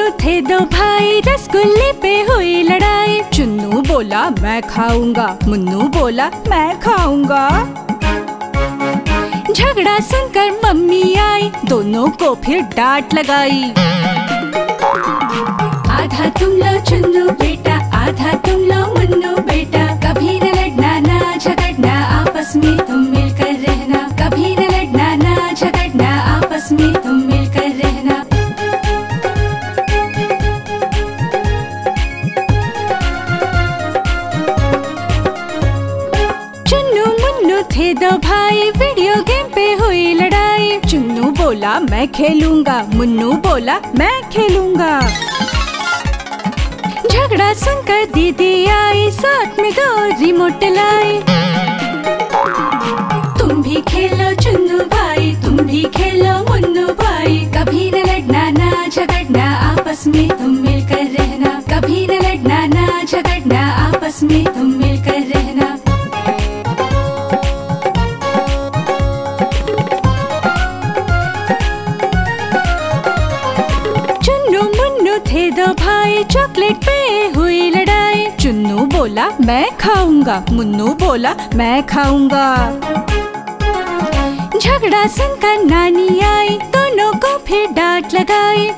मुन्नू थे दो भाई, रसगुल्ले पे हुई लड़ाई। चुन्नू बोला मैं खाऊंगा, मुन्नू बोला मैं खाऊंगा। झगड़ा सुनकर मम्मी आई, दोनों को फिर डांट लगाई। आधा तुम लो चुन्नू बेटा, आधा तुम लो मुन्नू बेटा। कभी न लड़ना ना झगड़ना, आपस में तुम मिलकर रहना। कभी न लड़ना ना झगड़ना, आपस में तुम मिलकर रहना। चुन्नू मुन्नू थे दो भाई, वीडियो गेम पे हुई लड़ाई। चुन्नू बोला मैं खेलूंगा, मुन्नू बोला मैं खेलूंगा। झगड़ा सुनकर दीदी आई, साथ में दो रिमोट लाई। तुम भी खेलो चुन्नू भाई, तुम भी खेलो मुन्नू भाई। कभी न लड़ना ना झगड़ना, आपस में तुम मिलकर रहना। कभी न लड़ना ना झगड़ना, आपस में तुम मिलकर रहना। चुन्नू मुन्नू थे दो भाई, चॉकलेट पे हुई लड़ाई। चुन्नू बोला मैं खाऊंगा, मुन्नू बोला मैं खाऊंगा। झगड़ा सुनकर नानी आई, दोनों को फिर डांट लगाई।